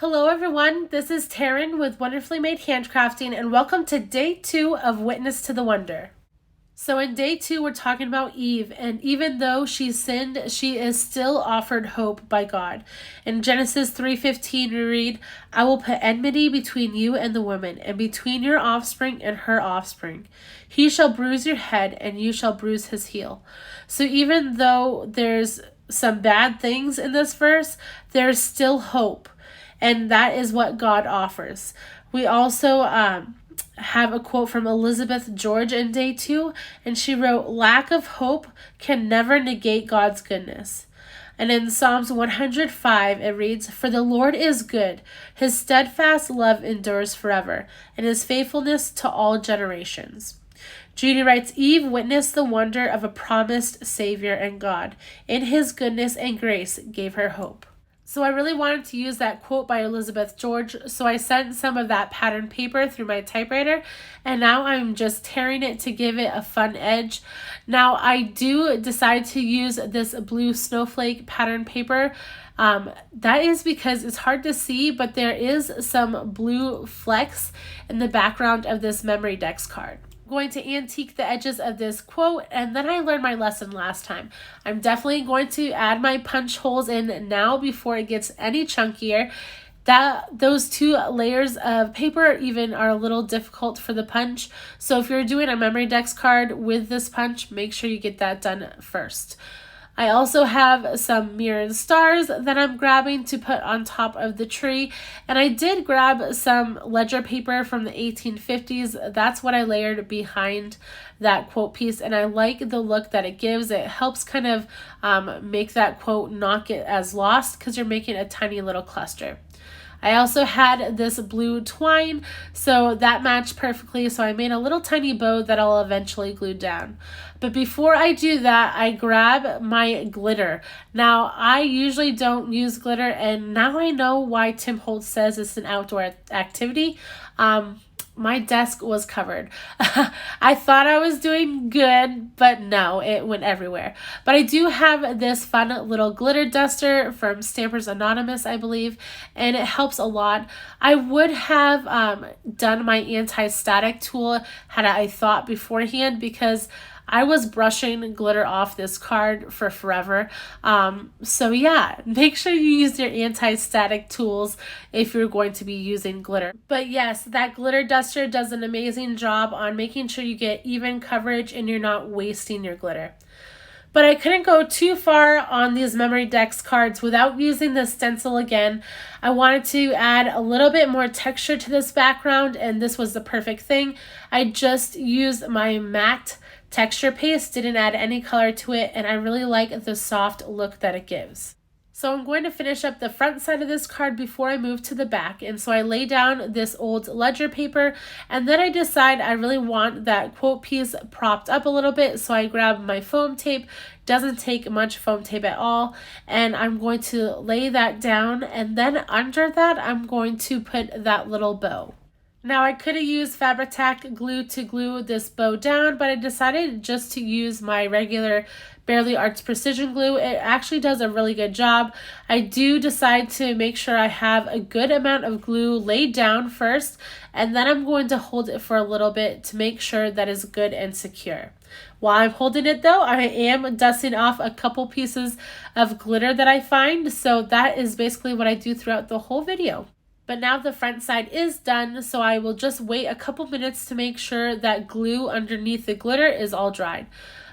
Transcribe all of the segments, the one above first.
Hello everyone, this is Taryn with Wonderfully Made Handcrafting and welcome to day 2 of Witness to the Wonder. So in day 2 we're talking about Eve, and even though she sinned, she is still offered hope by God. In Genesis 3:15 we read, "I will put enmity between you and the woman, and between your offspring and her offspring. He shall bruise your head, and you shall bruise his heel." So even though there's some bad things in this verse, there's still hope. And that is what God offers. We also have a quote from Elizabeth George in day 2, and she wrote, "Lack of hope can never negate God's goodness." And in Psalms 105, it reads, "For the Lord is good, his steadfast love endures forever, and his faithfulness to all generations." Judy writes, "Eve witnessed the wonder of a promised Savior, and God, in his goodness and grace, gave her hope." So I really wanted to use that quote by Elizabeth George, so I sent some of that pattern paper through my typewriter, and now I'm just tearing it to give it a fun edge. Now I do decide to use this blue snowflake pattern paper. That is because it's hard to see, but there is some blue flecks in the background of this memory decks card. Going to antique the edges of this quote, and then I learned my lesson last time. I'm definitely going to add my punch holes in now before it gets any chunkier. Those 2 layers of paper even are a little difficult for the punch. So if you're doing a memory decks card with this punch, make sure you get that done first. I also have some mirrored stars that I'm grabbing to put on top of the tree. And I did grab some ledger paper from the 1850s. That's what I layered behind that quote piece. And I like the look that it gives. It helps kind of make that quote not get as lost because you're making a tiny little cluster. I also had this blue twine, so that matched perfectly, so I made a little tiny bow that I'll eventually glue down. But before I do that, I grab my glitter. Now, I usually don't use glitter, and now I know why Tim Holtz says it's an outdoor activity. My desk was covered. I thought I was doing good, but no, it went everywhere. But I do have this fun little glitter duster from Stampers Anonymous, I believe, and it helps a lot. I would have done my anti-static tool had I thought beforehand, because I was brushing glitter off this card for forever. So yeah, make sure you use your anti-static tools if you're going to be using glitter. But yes, that glitter duster does an amazing job on making sure you get even coverage and you're not wasting your glitter. But I couldn't go too far on these memory decks cards without using the stencil again. I wanted to add a little bit more texture to this background, and this was the perfect thing. I just used my matte texture paste, didn't add any color to it, and I really like the soft look that it gives. So I'm going to finish up the front side of this card before I move to the back. And so I lay down this old ledger paper, and then I decide I really want that quote piece propped up a little bit. So I grab my foam tape, doesn't take much foam tape at all, and I'm going to lay that down, and then under that I'm going to put that little bow. Now I could have used Fabri-Tac glue to glue this bow down, but I decided just to use my regular Barely Arts Precision Glue. It actually does a really good job. I do decide to make sure I have a good amount of glue laid down first, and then I'm going to hold it for a little bit to make sure that it's good and secure. While I'm holding it though, I am dusting off a couple pieces of glitter that I find, so that is basically what I do throughout the whole video. But now the front side is done, so I will just wait a couple minutes to make sure that glue underneath the glitter is all dried.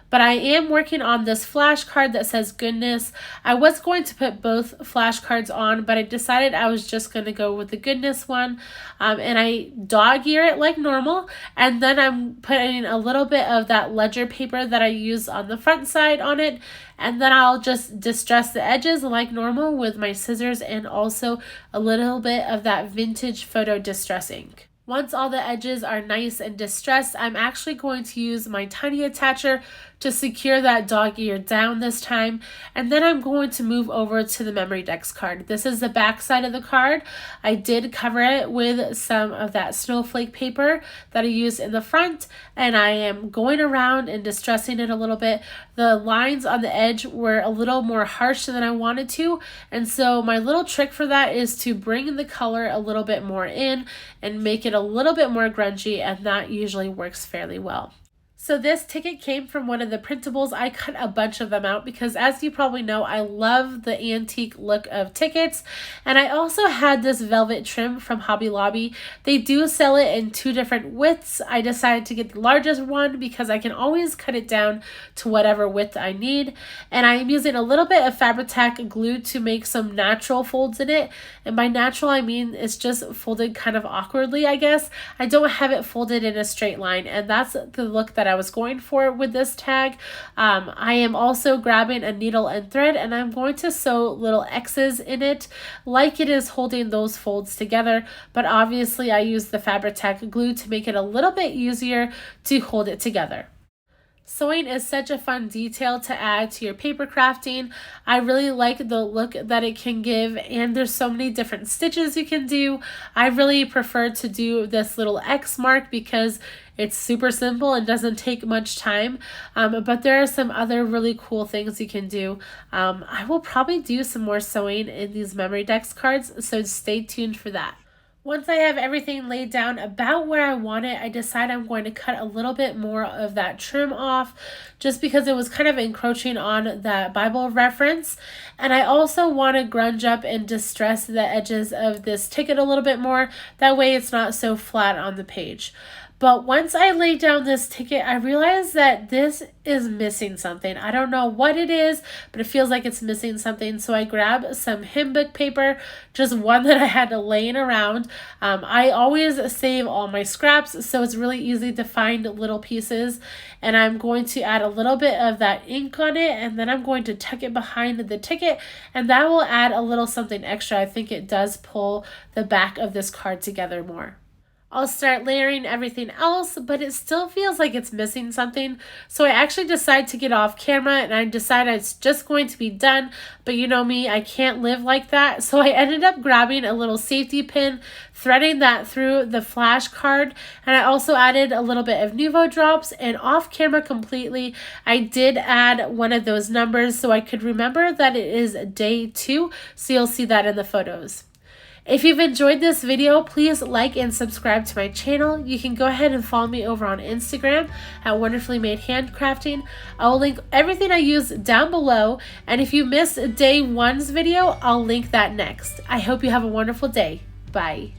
But I am working on this flashcard that says goodness. I was going to put both flashcards on, but I decided I was just going to go with the goodness one. And I dog ear it like normal. And then I'm putting a little bit of that ledger paper that I used on the front side on it. And then I'll just distress the edges like normal with my scissors, and also a little bit of that vintage photo distress ink. Once all the edges are nice and distressed, I'm actually going to use my tiny attacher to secure that dog ear down this time. And then I'm going to move over to the memory decks card. This is the back side of the card. I did cover it with some of that snowflake paper that I used in the front, and I am going around and distressing it a little bit. The lines on the edge were a little more harsh than I wanted to, and so my little trick for that is to bring the color a little bit more in and make it a little bit more grungy, and that usually works fairly well. So this ticket came from one of the printables. I cut a bunch of them out because, as you probably know, I love the antique look of tickets. And I also had this velvet trim from Hobby Lobby. They do sell it in 2 different widths. I decided to get the largest one because I can always cut it down to whatever width I need. And I am using a little bit of Fabri-Tac glue to make some natural folds in it. And by natural, I mean it's just folded kind of awkwardly, I guess. I don't have it folded in a straight line, and that's the look that I was going for with this tag. I am also grabbing a needle and thread, and I'm going to sew little X's in it like it is holding those folds together, but obviously I use the Fabri-Tac glue to make it a little bit easier to hold it together. Sewing is such a fun detail to add to your paper crafting. I really like the look that it can give, and there's so many different stitches you can do. I really prefer to do this little X mark because it's super simple and doesn't take much time, but there are some other really cool things you can do. I will probably do some more sewing in these memory decks cards, so stay tuned for that. Once I have everything laid down about where I want it, I decide I'm going to cut a little bit more of that trim off just because it was kind of encroaching on that Bible reference. And I also want to grunge up and distress the edges of this ticket a little bit more. That way it's not so flat on the page. But once I laid down this ticket, I realized that this is missing something. I don't know what it is, but it feels like it's missing something. So I grabbed some hymn book paper, just one that I had laying around. I always save all my scraps, so it's really easy to find little pieces. And I'm going to add a little bit of that ink on it, and then I'm going to tuck it behind the ticket, and that will add a little something extra. I think it does pull the back of this card together more. I'll start layering everything else, but it still feels like it's missing something. So I actually decide to get off camera, and I decide it's just going to be done. But you know me, I can't live like that. So I ended up grabbing a little safety pin, threading that through the flash card. And I also added a little bit of Nuvo drops, and off camera completely, I did add one of those numbers so I could remember that it is day 2. So you'll see that in the photos. If you've enjoyed this video, please like and subscribe to my channel. You can go ahead and follow me over on Instagram at Wonderfully Made Handcrafting. I will link everything I use down below, and if you missed day 1's video, I'll link that next. I hope you have a wonderful day. Bye.